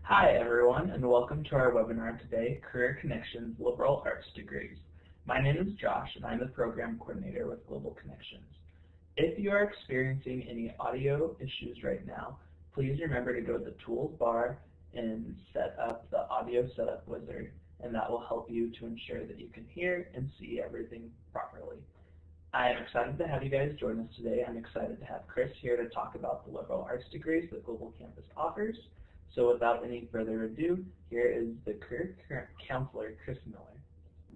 Hi everyone, and welcome to our webinar today, Career Connections Liberal Arts Degrees. My name is Josh, and I'm the Program Coordinator with Global Connections. If you are experiencing any audio issues right now, please remember to go to the Tools bar and set up the Audio Setup Wizard, and that will help you to ensure that you can hear and see everything properly. I am excited to have you guys join us today. I'm excited to have Chris here to talk about the liberal arts degrees that Global Campus offers. So without any further ado, here is the career counselor, Chris Miller.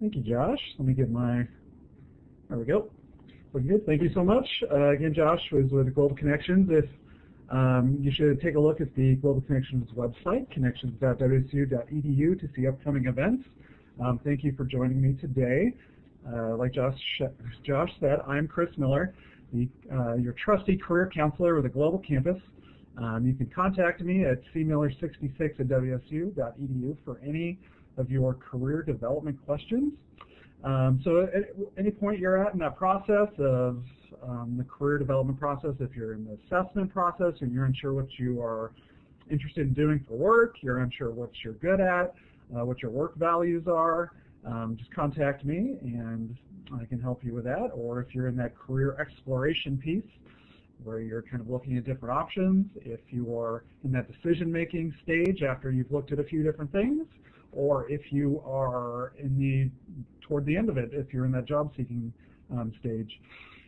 Thank you, Josh. Let me get there we go. We're good. Thank you so much. Again, Josh was with Global Connections. If you should take a look at the Global Connections website, connections.wsu.edu, to see upcoming events. Thank you for joining me today. Like Josh said, I'm Chris Miller, your trusty career counselor with the Global Campus. You can contact me at cmiller66@wsu.edu for any of your career development questions. So at any point you're at in that process of the career development process, if you're in the assessment process and you're unsure what you are interested in doing for work, you're unsure what you're good at, what your work values are, just contact me and I can help you with that. Or if you're in that career exploration piece, where you're kind of looking at different options, if you are in that decision-making stage after you've looked at a few different things, or if you are toward the end of it, if you're in that job-seeking stage.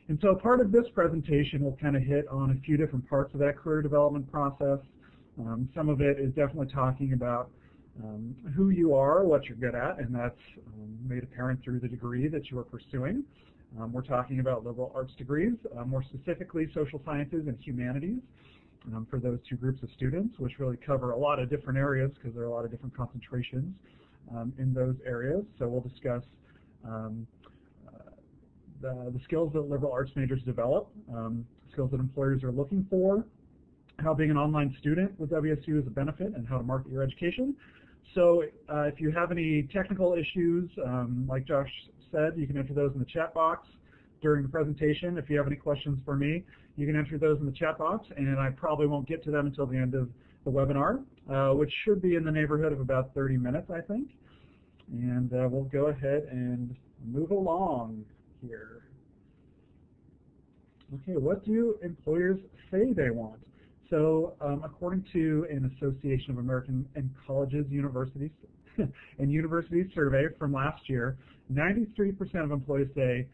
And so part of this presentation will kind of hit on a few different parts of that career development process. Some of it is definitely talking about who you are, what you're good at, and that's made apparent through the degree that you are pursuing. We're talking about liberal arts degrees, more specifically social sciences and humanities for those two groups of students, which really cover a lot of different areas because there are a lot of different concentrations in those areas. So we'll discuss the skills that liberal arts majors develop, skills that employers are looking for, how being an online student with WSU is a benefit, and how to market your education. So if you have any technical issues, like Josh said, you can enter those in the chat box during the presentation. If you have any questions for me, you can enter those in the chat box, and I probably won't get to them until the end of the webinar, which should be in the neighborhood of about 30 minutes, I think. And we'll go ahead and move along here. Okay, what do employers say they want? So according to an Association of American and Colleges, Universities, and Universities survey from last year, 93% of employees say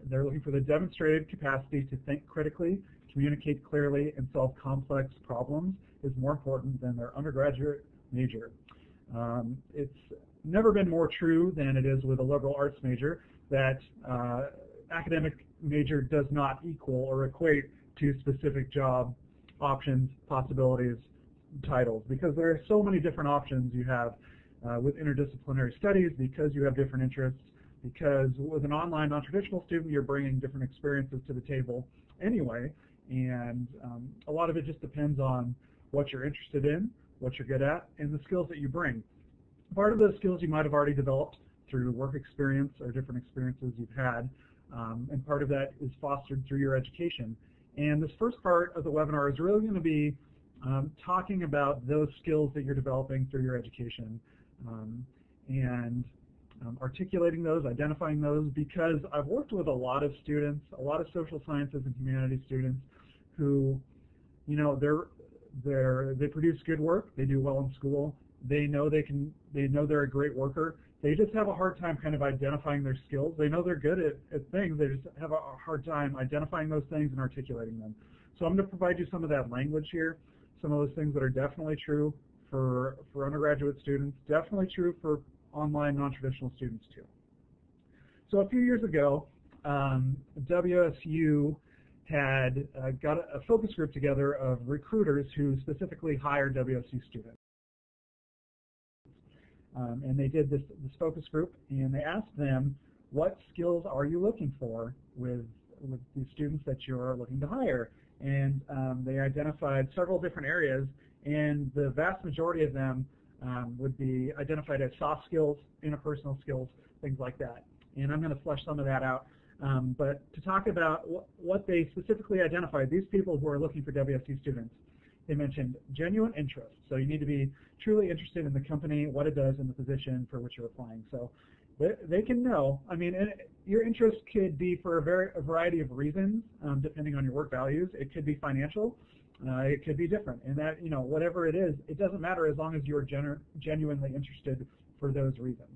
they're looking for the demonstrated capacity to think critically, communicate clearly, and solve complex problems is more important than their undergraduate major. It's never been more true than it is with a liberal arts major that academic major does not equal or equate to specific job options, possibilities, titles, because there are so many different options you have with interdisciplinary studies, because you have different interests, because with an online non-traditional student you're bringing different experiences to the table anyway, and a lot of it just depends on what you're interested in, what you're good at, and the skills that you bring. Part of those skills you might have already developed through work experience or different experiences you've had, and part of that is fostered through your education. And this first part of the webinar is really going to be talking about those skills that you're developing through your education and articulating those, identifying those, because I've worked with a lot of students, a lot of social sciences and humanities students who, you know, they produce good work, they do well in school, they know they're a great worker. They just have a hard time kind of identifying their skills. They know they're good at things. They just have a hard time identifying those things and articulating them. So I'm going to provide you some of that language here, some of those things that are definitely true for undergraduate students, definitely true for online non-traditional students too. So a few years ago, WSU had got a focus group together of recruiters who specifically hired WSU students. And they did this focus group, and they asked them, what skills are you looking for with the students that you're looking to hire? And they identified several different areas, and the vast majority of them would be identified as soft skills, interpersonal skills, things like that. And I'm going to flesh some of that out. But to talk about what they specifically identified, these people who are looking for WSU students, they mentioned genuine interest. So you need to be truly interested in the company, what it does, and the position for which you're applying. So they can know. I mean, your interest could be for a variety of reasons, depending on your work values. It could be financial. It could be different. And that, whatever it is, it doesn't matter as long as you're genuinely interested for those reasons.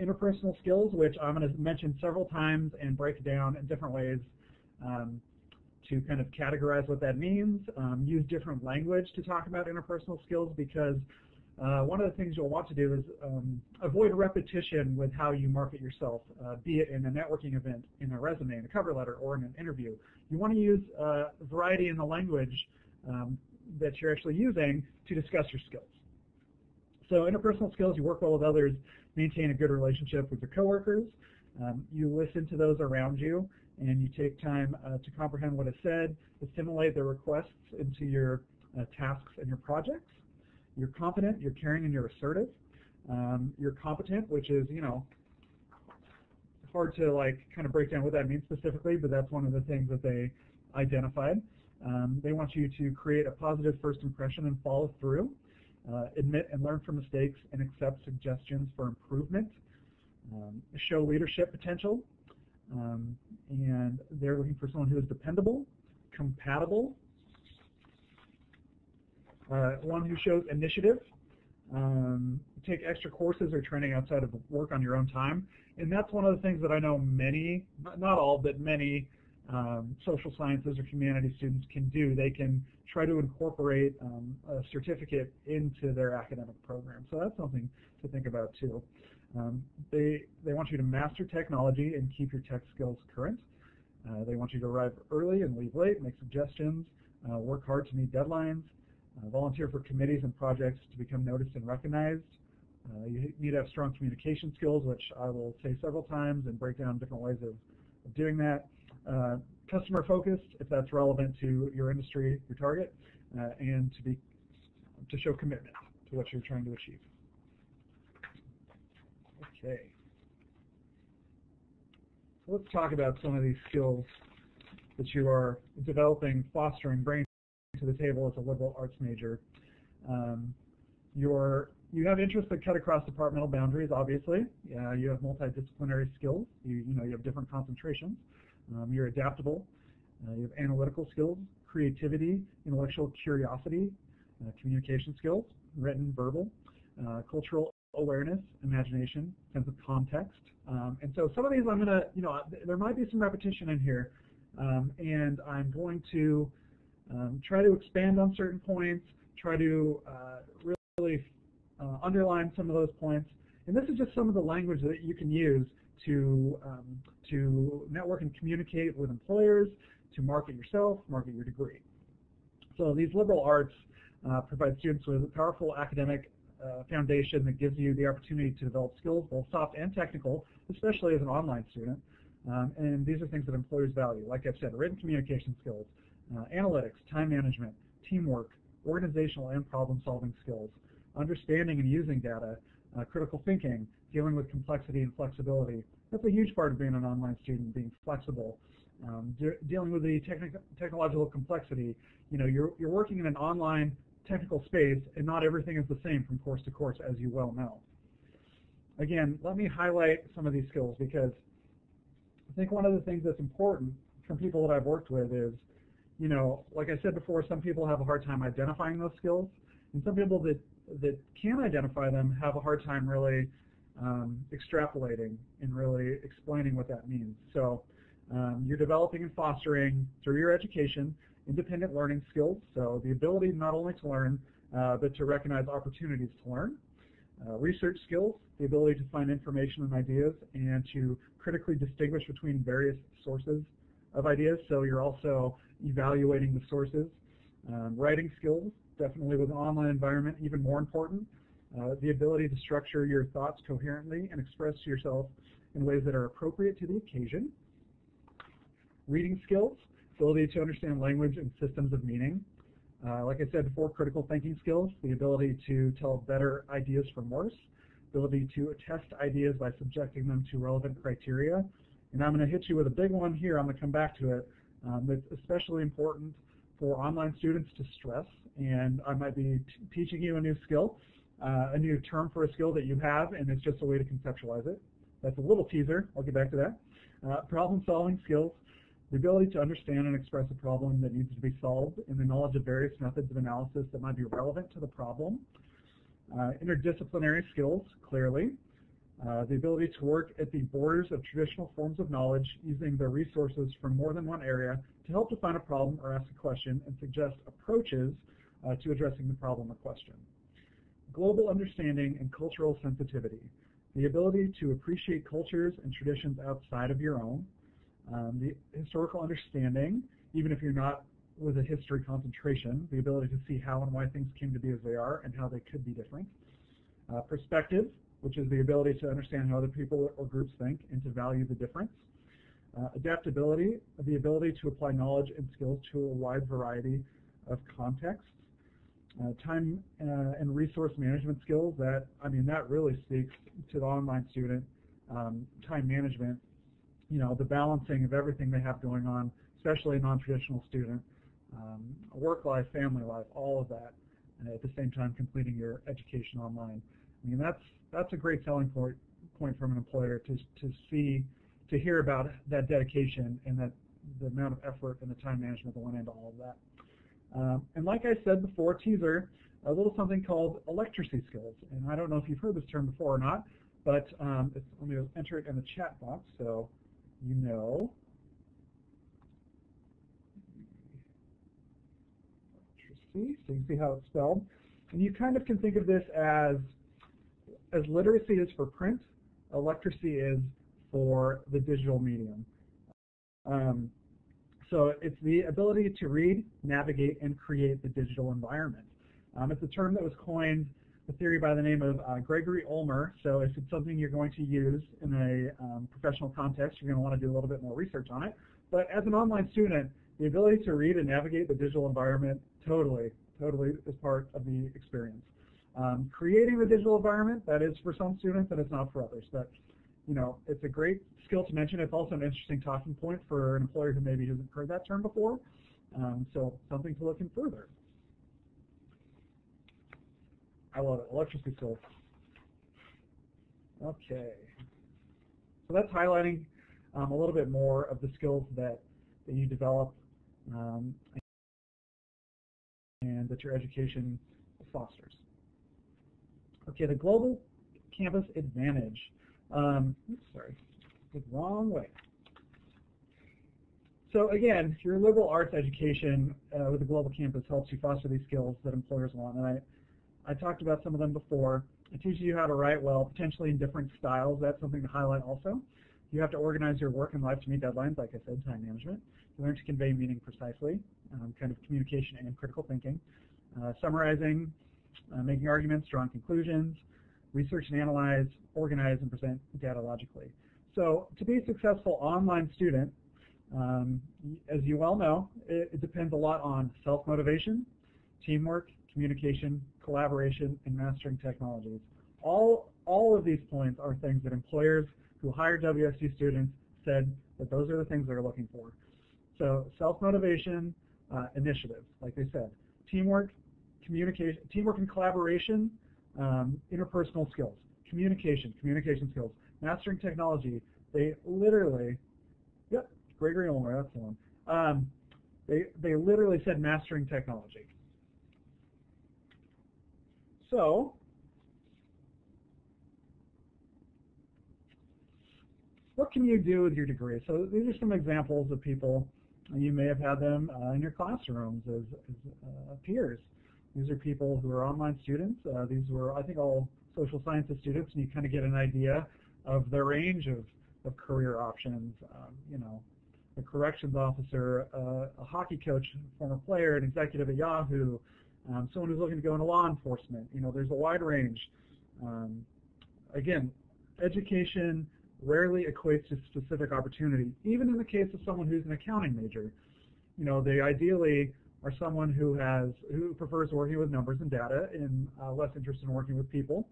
Interpersonal skills, which I'm going to mention several times and break down in different ways to kind of categorize what that means. Use different language to talk about interpersonal skills, because one of the things you'll want to do is avoid repetition with how you market yourself, be it in a networking event, in a resume, in a cover letter, or in an interview. You want to use variety in the language that you're actually using to discuss your skills. So interpersonal skills, you work well with others, maintain a good relationship with your coworkers, you listen to those around you, and you take time to comprehend what is said, assimilate their requests into your tasks and your projects. You're confident, you're caring, and you're assertive. You're competent, which is, hard to kind of break down what that means specifically, but that's one of the things that they identified. They want you to create a positive first impression and follow through, admit and learn from mistakes, and accept suggestions for improvement. Show leadership potential, and they're looking for someone who is dependable, compatible, one who shows initiative, take extra courses or training outside of work on your own time. And that's one of the things that I know many, not all, but many social sciences or humanities students can do. They can try to incorporate a certificate into their academic program. So that's something to think about too. They want you to master technology and keep your tech skills current. They want you to arrive early and leave late, make suggestions, work hard to meet deadlines, volunteer for committees and projects to become noticed and recognized. You need to have strong communication skills, which I will say several times and break down different ways of doing that. Customer focused, if that's relevant to your industry, your target, and to show commitment to what you're trying to achieve. Okay. So let's talk about some of these skills that you are developing, fostering, bringing to the table as a liberal arts major. You have interests that cut across departmental boundaries, obviously. You have multidisciplinary skills. You have different concentrations. You're adaptable. You have analytical skills, creativity, intellectual curiosity, communication skills, written, verbal, cultural awareness, imagination, sense of context. And so some of these I'm going to, there might be some repetition in here, and I'm going to try to expand on certain points, try to really underline some of those points. And this is just some of the language that you can use to network and communicate with employers, to market yourself, market your degree. So these liberal arts provide students with a powerful academic foundation that gives you the opportunity to develop skills, both soft and technical, especially as an online student. And these are things that employers value. Like I've said, written communication skills, analytics, time management, teamwork, organizational and problem-solving skills, understanding and using data, critical thinking, dealing with complexity and flexibility. That's a huge part of being an online student, being flexible. Dealing with the technological complexity. You're working in an online technical space, and not everything is the same from course to course, as you well know. Again, let me highlight some of these skills, because I think one of the things that's important from people that I've worked with is, like I said before, some people have a hard time identifying those skills, and some people that can identify them have a hard time really extrapolating and really explaining what that means. So you're developing and fostering, through your education, independent learning skills, so the ability not only to learn, but to recognize opportunities to learn. Research skills, the ability to find information and ideas and to critically distinguish between various sources of ideas, so you're also evaluating the sources. Writing skills, definitely with an online environment, even more important. The ability to structure your thoughts coherently and express yourself in ways that are appropriate to the occasion. Reading skills, ability to understand language and systems of meaning. Like I said before, critical thinking skills, the ability to tell better ideas from worse, ability to test ideas by subjecting them to relevant criteria. And I'm going to hit you with a big one here. I'm going to come back to it. That's especially important for online students to stress, and I might be teaching you a new skill, a new term for a skill that you have, and it's just a way to conceptualize it. That's a little teaser. I'll get back to that. Problem-solving skills, the ability to understand and express a problem that needs to be solved, and the knowledge of various methods of analysis that might be relevant to the problem. Interdisciplinary skills, clearly. The ability to work at the borders of traditional forms of knowledge, using the resources from more than one area to help define a problem or ask a question and suggest approaches to addressing the problem or question. Global understanding and cultural sensitivity, the ability to appreciate cultures and traditions outside of your own. The historical understanding, even if you're not with a history concentration, the ability to see how and why things came to be as they are and how they could be different. Perspective, which is the ability to understand how other people or groups think and to value the difference. Adaptability, the ability to apply knowledge and skills to a wide variety of contexts. Time and resource management skills, that really speaks to the online student. Time management, the balancing of everything they have going on, especially a non-traditional student, work life, family life, all of that, and at the same time completing your education online. That's a great selling point from an employer to hear about that dedication and that the amount of effort and the time management that went into all of that. And like I said before, teaser, a little something called electracy skills. And I don't know if you've heard this term before or not, but let me enter it in the chat box so you know. Electracy, so you can see how it's spelled. And you kind of can think of this as literacy is for print, electracy is for the digital medium. So it's the ability to read, navigate, and create the digital environment. It's a term that was coined, a theory by the name of Gregory Ulmer. So if it's something you're going to use in a professional context, you're going to want to do a little bit more research on it. But as an online student, the ability to read and navigate the digital environment totally is part of the experience. Creating the digital environment, that is for some students and it's not for others. But it's a great skill to mention. It's also an interesting talking point for an employer who maybe hasn't heard that term before. So something to look in further. I love it. Electricity skills. Okay. So that's highlighting a little bit more of the skills that you develop and that your education fosters. Okay, the global campus advantage. Oops, sorry, the wrong way. So again, your liberal arts education with a global campus helps you foster these skills that employers want. And I talked about some of them before. It teaches you how to write well, potentially in different styles. That's something to highlight also. You have to organize your work and life to meet deadlines, like I said, time management. You learn to convey meaning precisely, kind of communication and critical thinking. Summarizing, making arguments, drawing conclusions, research and analyze, organize, and present data logically. So to be a successful online student, as you well know, it depends a lot on self-motivation, teamwork, communication, collaboration, and mastering technologies. All of these points are things that employers who hire WSU students said that those are the things they're looking for. So self-motivation, initiative, like they said, teamwork, communication, teamwork and collaboration, interpersonal skills, communication skills, mastering technology. They literally, yep, Gregory Ulmer, that's the one. They literally said mastering technology. So, what can you do with your degree? So these are some examples of people. You may have had them in your classrooms as peers. These are people who are online students. These were, I think, all social sciences students, and you kind of get an idea of the range of career options. A corrections officer, a hockey coach, former player, an executive at Yahoo, someone who's looking to go into law enforcement. There's a wide range. Again, education rarely equates to specific opportunity. Even in the case of someone who's an accounting major, they ideally are someone who prefers working with numbers and data and less interested in working with people.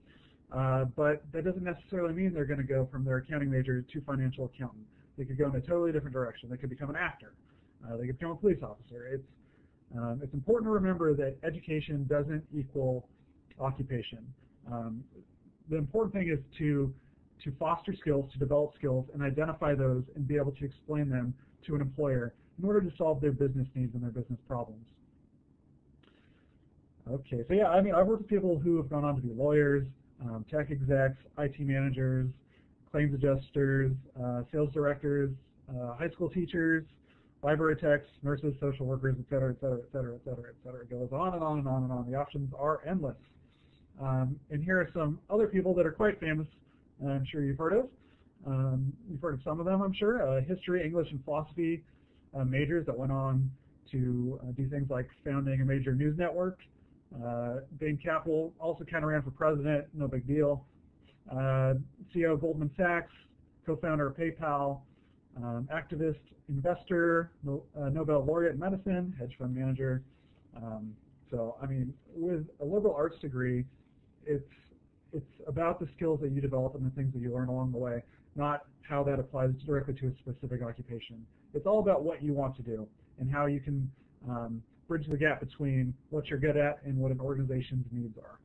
But that doesn't necessarily mean they're going to go from their accounting major to financial accountant. They could go in a totally different direction. They could become an actor. They could become a police officer. It's important to remember that education doesn't equal occupation. The important thing is to foster skills, to develop skills, and identify those and be able to explain them to an employer in order to solve their business needs and their business problems. Okay, so yeah, I mean, I've worked with people who have gone on to be lawyers, tech execs, IT managers, claims adjusters, sales directors, high school teachers, library techs, nurses, social workers, et cetera, et cetera, et cetera, et cetera, et cetera. It goes on and on and on and on. The options are endless. And here are some other people that are quite famous, I'm sure you've heard of. You've heard of some of them, I'm sure. History, English, and philosophy majors that went on to do things like founding a major news network. Bain Capital also kind of ran for president, no big deal. CEO of Goldman Sachs, co-founder of PayPal, activist, investor, Nobel laureate in medicine, hedge fund manager. So, I mean, with a liberal arts degree, it's about the skills that you develop and the things that you learn along the way, not how that applies directly to a specific occupation. It's all about what you want to do and how you can bridge the gap between what you're good at and what an organization's needs are.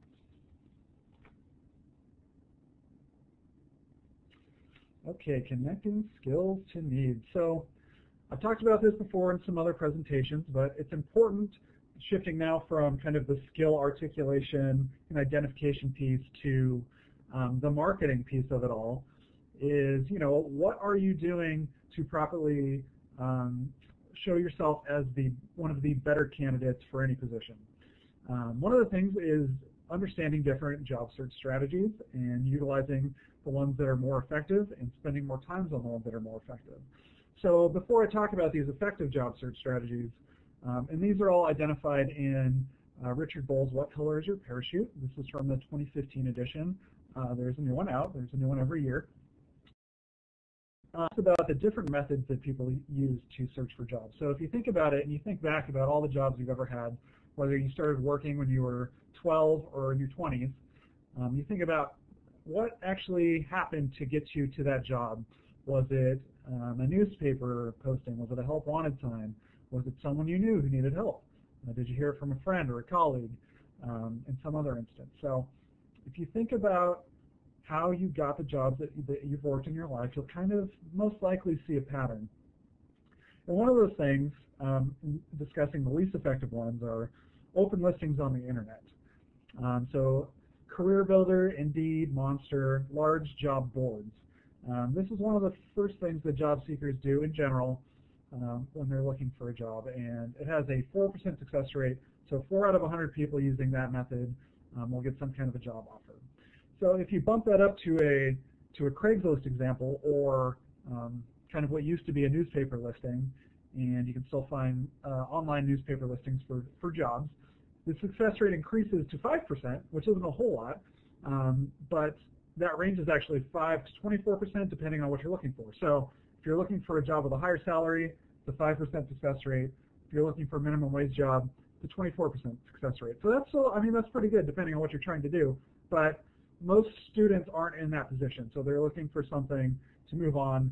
Okay, connecting skills to needs. So I've talked about this before in some other presentations, but it's important, shifting now from kind of the skill articulation and identification piece to the marketing piece of it all, is, you know, what are you doing to properly show yourself as one of the better candidates for any position? One of the things is understanding different job search strategies and utilizing the ones that are more effective and spending more time on the ones that are more effective. So before I talk about these effective job search strategies, and these are all identified in Richard Bohl's What Color is Your Parachute? This is from the 2015 edition. There's a new one out. There's a new one every year. It's about the different methods that people use to search for jobs. So if you think about it and you think back about all the jobs you've ever had, whether you started working when you were 12 or in your 20s, you think about what actually happened to get you to that job. Was it a newspaper posting? Was it a help wanted sign? Was it someone you knew who needed help? Did you hear it from a friend or a colleague in some other instance? So if you think about how you got the jobs that you've worked in your life, you'll kind of most likely see a pattern. And one of those things, discussing the least effective ones, are open listings on the internet. So Career Builder, Indeed, Monster, large job boards. This is one of the first things that job seekers do in general when they're looking for a job, and it has a 4% success rate. So 4 out of 100 people using that method will get some kind of a job offer. So if you bump that up to a Craigslist example, or kind of what used to be a newspaper listing, and you can still find online newspaper listings for jobs, the success rate increases to 5%, which isn't a whole lot, but that range is actually 5 to 24% depending on what you're looking for. So if you're looking for a job with a higher salary, it's a 5% success rate. If you're looking for a minimum wage job, it's a 24% success rate. So that's pretty good depending on what you're trying to do. But most students aren't in that position, so they're looking for something to move on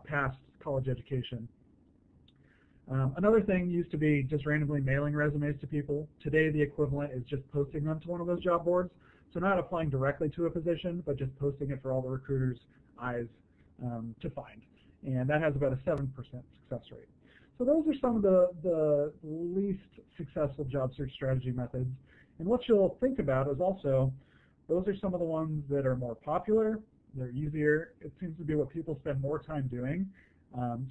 past college education. Another thing used to be just randomly mailing resumes to people. Today the equivalent is just posting them to one of those job boards. So not applying directly to a position, but just posting it for all the recruiters' eyes to find. And that has about a 7% success rate. So those are some of the least successful job search strategy methods. And what you'll think about is also, those are some of the ones that are more popular, they're easier, it seems to be what people spend more time doing.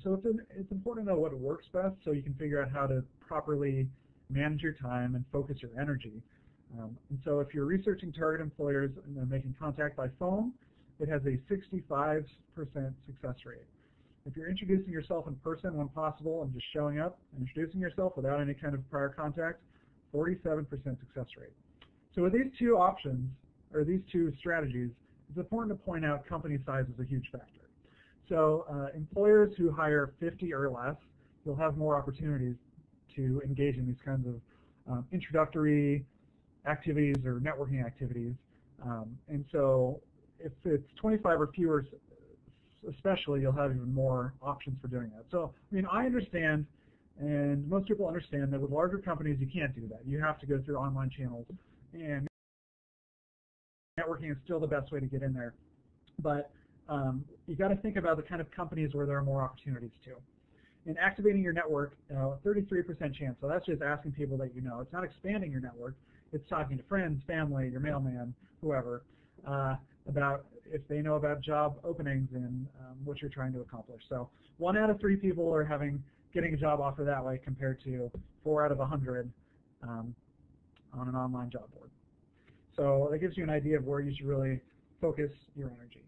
So it's important to know what works best so you can figure out how to properly manage your time and focus your energy. And so if you're researching target employers and then making contact by phone, it has a 65% success rate. If you're introducing yourself in person when possible and just showing up and introducing yourself without any kind of prior contact, 47% success rate. So with these two options, or these two strategies, it's important to point out company size is a huge factor. So employers who hire 50 or less, you'll have more opportunities to engage in these kinds of introductory activities or networking activities. And so if it's 25 or fewer, especially, you'll have even more options for doing that. So, I mean, I understand And most people understand that with larger companies, you can't do that. You have to go through online channels, and networking is still the best way to get in there. But you got to think about the kind of companies where there are more opportunities too. In activating your network, 33% chance. So that's just asking people that you know. It's not expanding your network. It's talking to friends, family, your mailman, whoever, about if they know about job openings and what you're trying to accomplish. So 1 out of 3 people are getting a job offer that way compared to 4 out of 100 on an online job board. So that gives you an idea of where you should really focus your energy.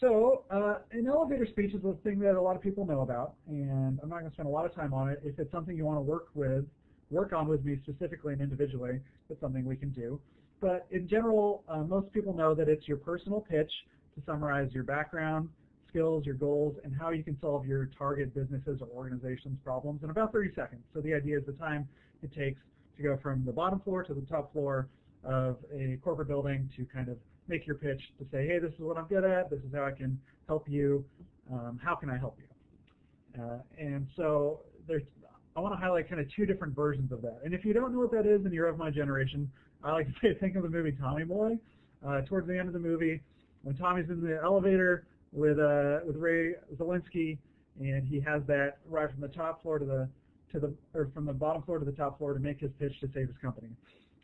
So an elevator speech is a thing that a lot of people know about, and I'm not going to spend a lot of time on it. If it's something you want to work on with me specifically and individually, it's something we can do. But in general, most people know that it's your personal pitch to summarize your background, skills, your goals, and how you can solve your target businesses or organizations' problems in about 30 seconds. So the idea is the time it takes to go from the bottom floor to the top floor of a corporate building to kind of make your pitch to say, hey, this is what I'm good at, this is how I can help you, how can I help you? And so I want to highlight kind of 2 different versions of that. And if you don't know what that is and you're of my generation, I like to say, think of the movie Tommy Boy. Towards the end of the movie, when Tommy's in the elevator with Ray Zelinsky, and he has that right from the top floor or from the bottom floor to the top floor to make his pitch to save his company.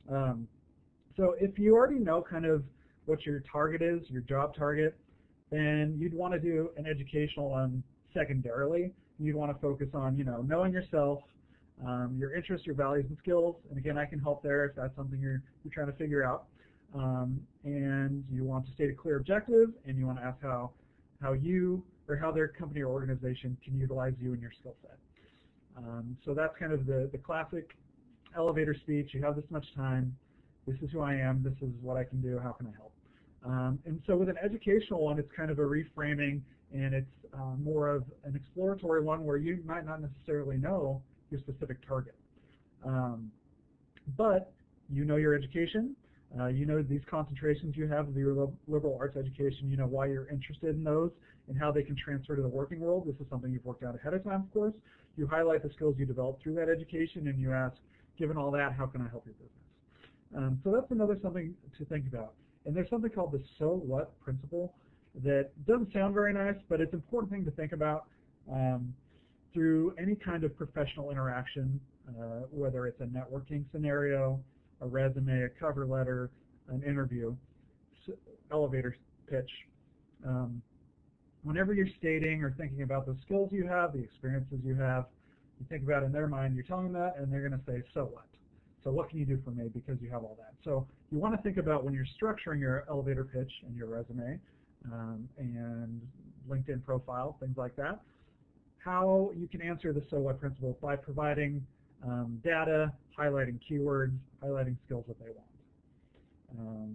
So if you already know kind of what your target is, your job target, then you'd want to do an educational one secondarily. You'd want to focus on, knowing yourself, your interests, your values, and skills. And again, I can help there if that's something you're trying to figure out. And you want to state a clear objective, and you want to ask how you or how their company or organization can utilize you and your skill set. So that's kind of the classic elevator speech. You have this much time. This is who I am. This is what I can do. How can I help? And so with an educational one, it's kind of a reframing, and it's more of an exploratory one where you might not necessarily know your specific target. But you know your education. You know these concentrations you have of your liberal arts education. You know why you're interested in those and how they can transfer to the working world. This is something you've worked out ahead of time, of course. You highlight the skills you developed through that education, and you ask, given all that, how can I help your business? So that's another something to think about. And there's something called the so what principle that doesn't sound very nice, but it's an important thing to think about through any kind of professional interaction, whether it's a networking scenario, a resume, a cover letter, an interview, elevator pitch. Whenever you're stating or thinking about the skills you have, the experiences you have, you think about in their mind, you're telling them that, and they're going to say, so what? So what can you do for me because you have all that? So you want to think about when you're structuring your elevator pitch and your resume and LinkedIn profile, things like that, how you can answer the so what principle by providing data, highlighting keywords, highlighting skills that they want.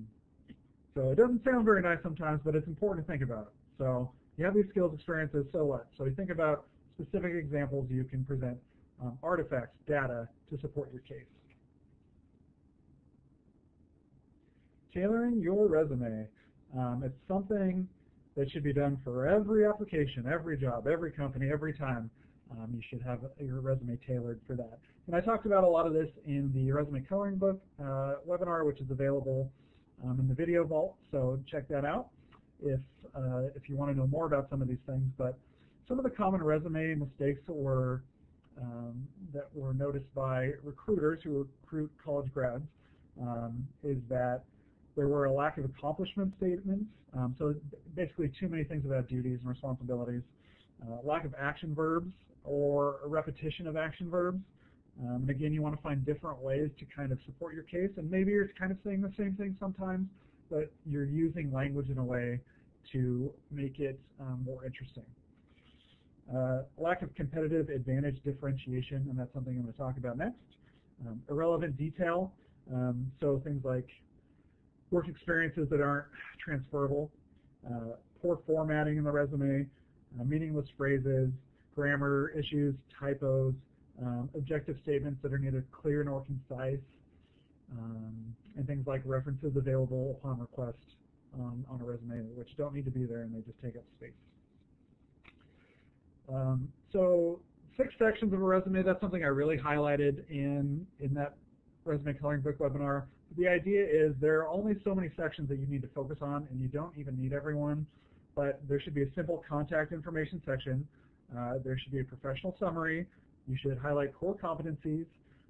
So it doesn't sound very nice sometimes, but it's important to think about it. So you have these skills, experiences, so what? So you think about specific examples you can present, artifacts, data to support your case. Tailoring your resume. It's something that should be done for every application, every job, every company, every time. You should have your resume tailored for that. And I talked about a lot of this in the Resume Coloring Book webinar, which is available in the Video Vault, so check that out if you want to know more about some of these things. But some of the common resume mistakes that were noticed by recruiters who recruit college grads is that there were a lack of accomplishment statements, so basically too many things about duties and responsibilities, lack of action verbs or a repetition of action verbs. And again, you want to find different ways to kind of support your case, and maybe you're kind of saying the same thing sometimes, but you're using language in a way to make it more interesting. Lack of competitive advantage differentiation, and that's something I'm going to talk about next. Irrelevant detail, so things like work experiences that aren't transferable, poor formatting in the resume, meaningless phrases, grammar issues, typos, objective statements that are neither clear nor concise, and things like references available upon request on a resume, which don't need to be there and they just take up space. So 6 sections of a resume, that's something I really highlighted in that resume coloring book webinar. The idea is there are only so many sections that you need to focus on, and you don't even need everyone, but there should be a simple contact information section. There should be a professional summary. You should highlight core competencies.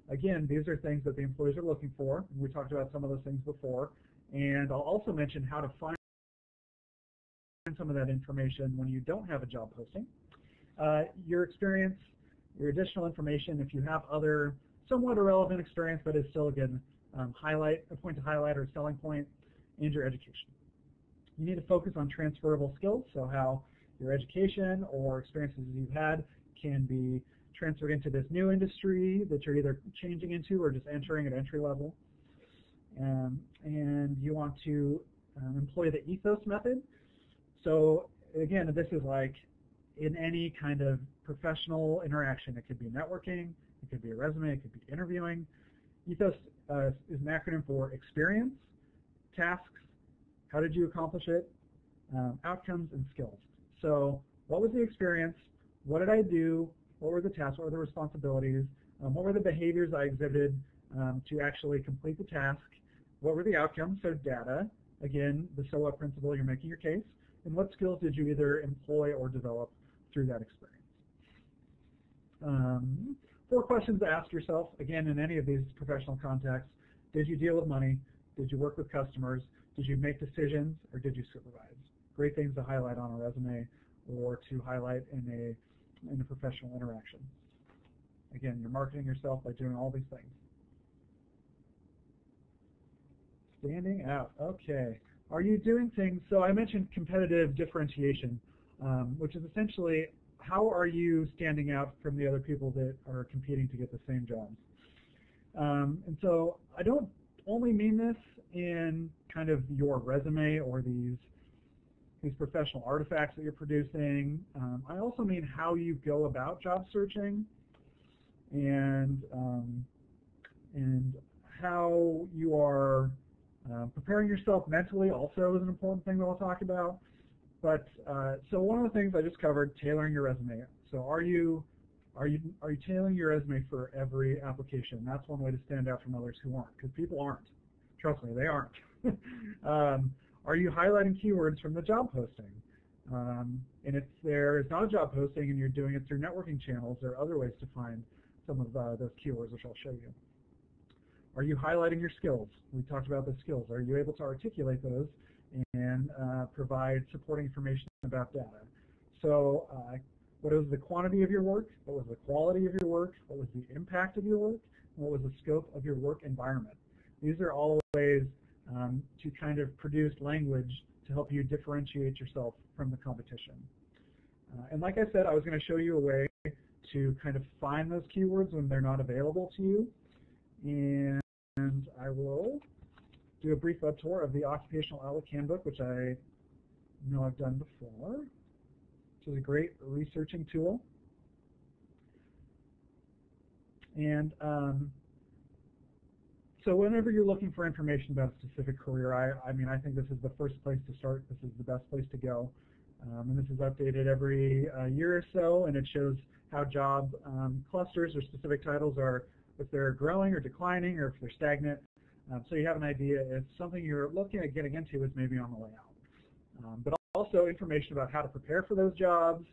Again, these are things that the employees are looking for. We talked about some of those things before. And I'll also mention how to find some of that information when you don't have a job posting. Your experience, your additional information, if you have other somewhat irrelevant experience but is still, again, a point to highlight or a selling point, and your education. You need to focus on transferable skills, so how your education or experiences you've had can be transferred into this new industry that you're either changing into or just entering at entry level. And you want to employ the ethos method. So again, this is like in any kind of professional interaction. It could be networking, it could be a resume, it could be interviewing. Ethos is an acronym for experience, tasks, how did you accomplish it, outcomes, and skills. So what was the experience? What did I do? What were the tasks? What were the responsibilities? What were the behaviors I exhibited to actually complete the task? What were the outcomes? So data, again, the so what principle, you're making your case. And what skills did you either employ or develop through that experience? 4 questions to ask yourself, again, in any of these professional contexts. Did you deal with money? Did you work with customers? Did you make decisions, or did you supervise? Great things to highlight on a resume or to highlight in a professional interaction. Again, you're marketing yourself by doing all these things. Standing out. Okay. Are you doing things? So I mentioned competitive differentiation, which is essentially how are you standing out from the other people that are competing to get the same jobs? And so I don't only mean this in kind of your resume or these professional artifacts that you're producing. I also mean how you go about job searching and how you are preparing yourself mentally also is an important thing that we'll talk about. But so one of the things I just covered, tailoring your resume. So are you tailoring your resume for every application? That's one way to stand out from others who aren't, because people aren't. Trust me, they aren't. Are you highlighting keywords from the job posting? And if there is not a job posting and you're doing it through networking channels, there are other ways to find some of those keywords, which I'll show you. Are you highlighting your skills? We talked about the skills. Are you able to articulate those and provide supporting information about data? So what was the quantity of your work? What was the quality of your work? What was the impact of your work? What was the scope of your work environment? These are all ways to kind of produce language to help you differentiate yourself from the competition. And like I said, I was going to show you a way to kind of find those keywords when they're not available to you. And I will do a brief web tour of the Occupational Outlook Handbook, which I know I've done before, which is a great researching tool. And so whenever you're looking for information about a specific career, I mean, I think this is the first place to start. This is the best place to go. And this is updated every year or so, and it shows how job clusters or specific titles are, if they're growing or declining, or if they're stagnant. So you have an idea if something you're looking at getting into is maybe on the way out. But also information about how to prepare for those jobs,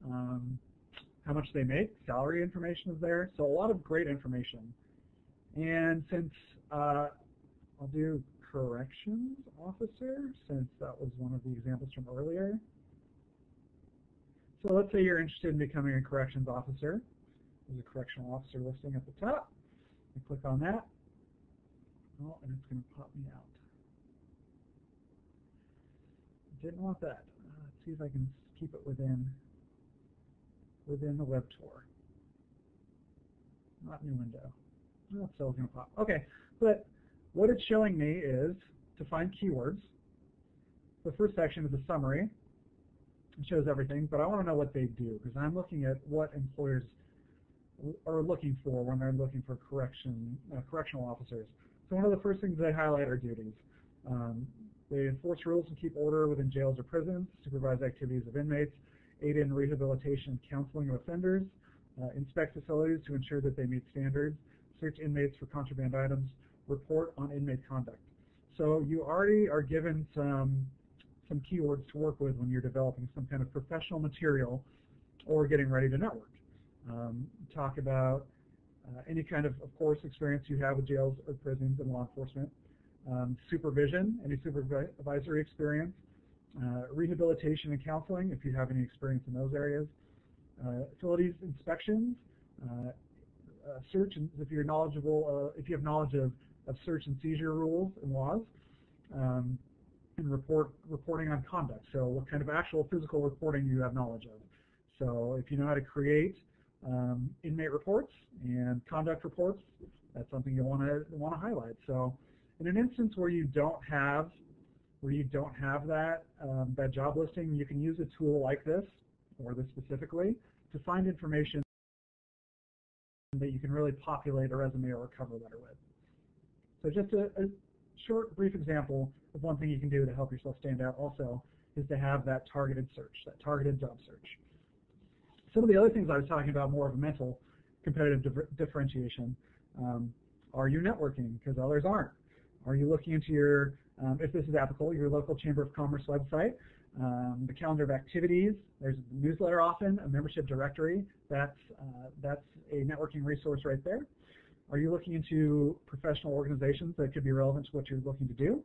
how much they make, salary information is there. So a lot of great information. And since I'll do corrections officer, since that was one of the examples from earlier. So let's say you're interested in becoming a corrections officer. There's a correctional officer listing at the top. I click on that. Oh, and it's going to pop me out. Didn't want that. Let's see if I can keep it within the web tour. Not new window. Oh, it's still going to pop. Okay, but what it's showing me is to find keywords. The first section is a summary. It shows everything, but I want to know what they do, because I'm looking at what employers are looking for when they're looking for correctional officers. So one of the first things they highlight are duties. They enforce rules and keep order within jails or prisons, supervise activities of inmates, aid in rehabilitation and counseling of offenders, inspect facilities to ensure that they meet standards, search inmates for contraband items, report on inmate conduct. So you already are given some keywords to work with when you're developing some kind of professional material or getting ready to network. Talk about any kind of course, experience you have with jails or prisons and law enforcement, supervision, any supervisory experience, rehabilitation and counseling, if you have any experience in those areas, facilities inspections, search, and if you're knowledgeable, if you have knowledge of search and seizure rules and laws, and reporting on conduct. So what kind of actual physical reporting you have knowledge of. So if you know how to create inmate reports and conduct reports, that's something you want to highlight. So in an instance where you don't have that that job listing, you can use a tool like this, or this specifically, to find information that you can really populate a resume or a cover letter with. So just a short, brief example of one thing you can do to help yourself stand out also is to have that targeted search, that targeted job search. Some of the other things I was talking about, more of a mental competitive differentiation. Are you networking? Because others aren't. Are you looking into your, if this is applicable, your local Chamber of Commerce website, the calendar of activities? There's a newsletter often, a membership directory. That's a networking resource right there. Are you looking into professional organizations that could be relevant to what you're looking to do?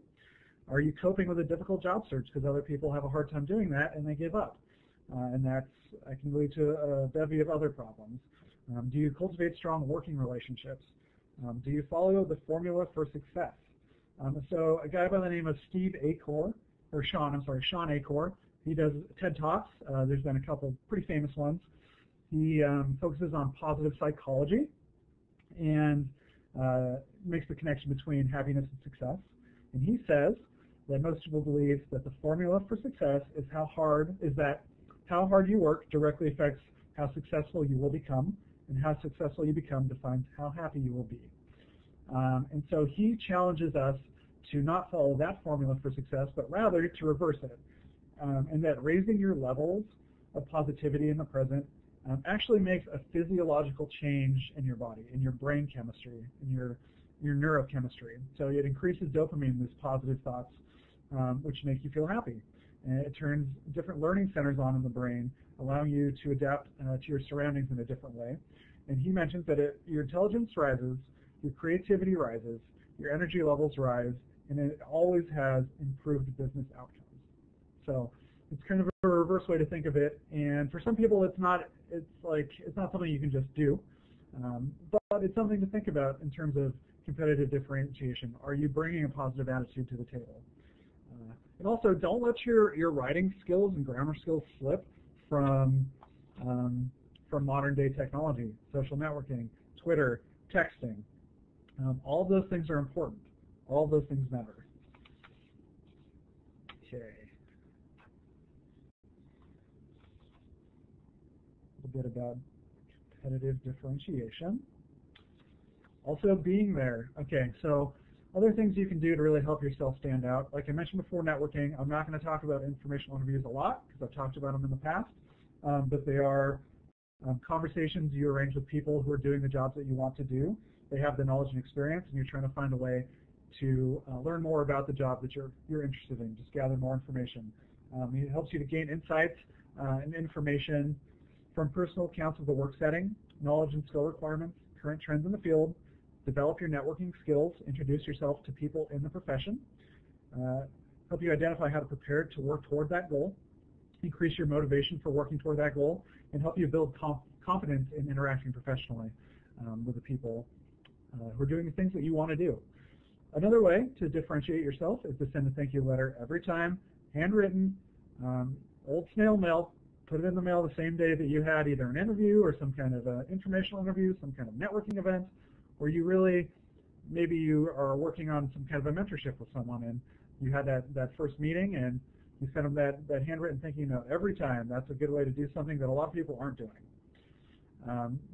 Are you coping with a difficult job search because other people have a hard time doing that and they give up? And that can lead to a bevy of other problems. Do you cultivate strong working relationships? Do you follow the formula for success? So a guy by the name of Sean Achor, he does TED Talks. There's been a couple pretty famous ones. He focuses on positive psychology and makes the connection between happiness and success. And he says that most people believe that the formula for success is how hard you work directly affects how successful you will become, and how successful you become defines how happy you will be. And so he challenges us to not follow that formula for success, but rather to reverse it. And that raising your levels of positivity in the present actually makes a physiological change in your body, in your brain chemistry, in your neurochemistry. So it increases dopamine, these positive thoughts, which make you feel happy. And it turns different learning centers on in the brain, allowing you to adapt to your surroundings in a different way. And he mentions that your intelligence rises, your creativity rises, your energy levels rise, and it always has improved business outcomes. So it's kind of a reverse way to think of it. And for some people, it's not something you can just do, but it's something to think about in terms of competitive differentiation. Are you bringing a positive attitude to the table? And also, don't let your writing skills and grammar skills slip from modern day technology, social networking, Twitter, texting. All of those things are important. All of those things matter. Okay. A little bit about competitive differentiation. Also, being there. Okay, so other things you can do to really help yourself stand out. Like I mentioned before, networking. I'm not going to talk about informational interviews a lot because I've talked about them in the past, but they are conversations you arrange with people who are doing the jobs that you want to do. They have the knowledge and experience, and you're trying to find a way to learn more about the job that you're interested in. Just gather more information. It helps you to gain insights and information from personal accounts of the work setting, knowledge and skill requirements, current trends in the field, develop your networking skills, introduce yourself to people in the profession, help you identify how to prepare to work toward that goal, increase your motivation for working toward that goal, and help you build confidence in interacting professionally with the people who are doing the things that you want to do. Another way to differentiate yourself is to send a thank you letter every time, handwritten, old snail mail. Put it in the mail the same day that you had either an interview or some kind of informational interview, some kind of networking event, or maybe you are working on some kind of a mentorship with someone and you had that first meeting and you send them that handwritten thank you note every time. That's a good way to do something that a lot of people aren't doing.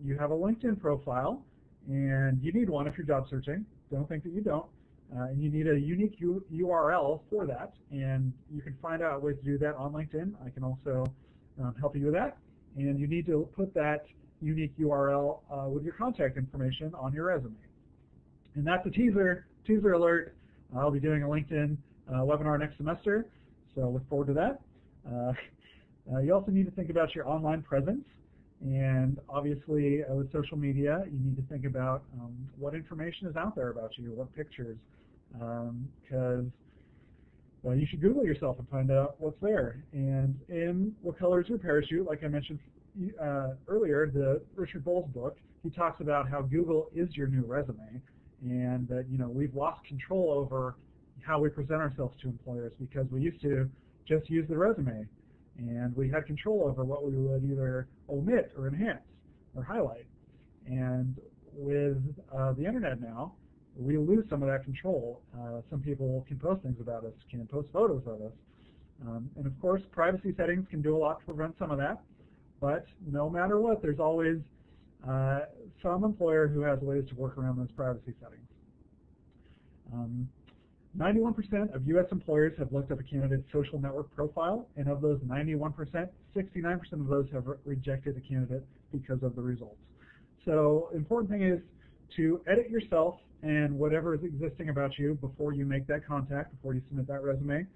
You have a LinkedIn profile, and you need one if you're job searching. Don't think that you don't. And you need a unique URL for that, and you can find out ways to do that on LinkedIn. I can also help you with that. And you need to put that unique URL with your contact information on your resume. And that's a teaser alert. I'll be doing a LinkedIn webinar next semester, so look forward to that. You also need to think about your online presence. And obviously, with social media, you need to think about what information is out there about you, what pictures, because well, you should Google yourself and find out what's there. And what color is your parachute? Like I mentioned earlier, the Richard Bowles book, he talks about how Google is your new resume, and that we've lost control over how we present ourselves to employers because we used to just use the resume. And we had control over what we would either omit or enhance or highlight. And with the internet now, we lose some of that control. Some people can post things about us, can post photos of us. And of course, privacy settings can do a lot to prevent some of that. But no matter what, there's always some employer who has ways to work around those privacy settings. 91% of U.S. employers have looked up a candidate's social network profile, and of those 91%, 69% of those have rejected a candidate because of the results. So the important thing is to edit yourself and whatever is existing about you before you make that contact, before you submit that resume.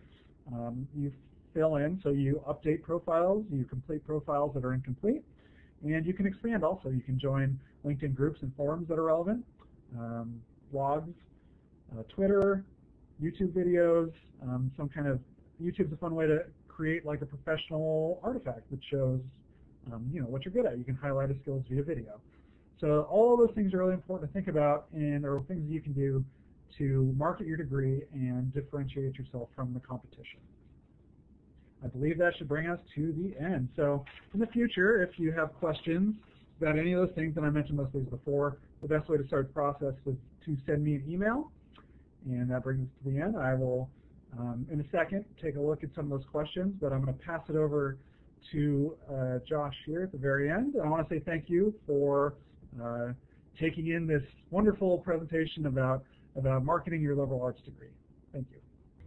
You fill in, so you update profiles, you complete profiles that are incomplete, and you can expand also. You can join LinkedIn groups and forums that are relevant, blogs, Twitter, YouTube videos, YouTube's a fun way to create like a professional artifact that shows, what you're good at. You can highlight a skills via video. So all of those things are really important to think about, and are things that you can do to market your degree and differentiate yourself from the competition. I believe that should bring us to the end. So in the future, if you have questions about any of those things, and I mentioned most of these before, the best way to start the process is to send me an email. And that brings us to the end. I will, in a second, take a look at some of those questions, but I'm going to pass it over to Josh here at the very end. And I want to say thank you for taking in this wonderful presentation about marketing your liberal arts degree. Thank you.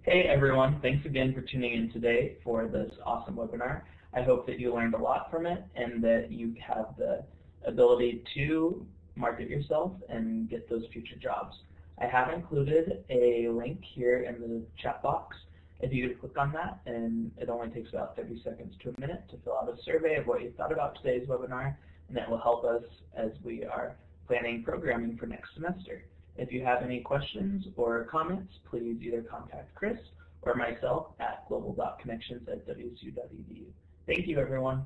Hey everyone, thanks again for tuning in today for this awesome webinar. I hope that you learned a lot from it and that you have the ability to market yourself and get those future jobs. I have included a link here in the chat box. If you could click on that, and it only takes about 30 seconds to a minute to fill out a survey of what you thought about today's webinar, and that will help us as we are planning programming for next semester. If you have any questions or comments, please either contact Chris or myself at global.connections@wsu.edu. Thank you, everyone.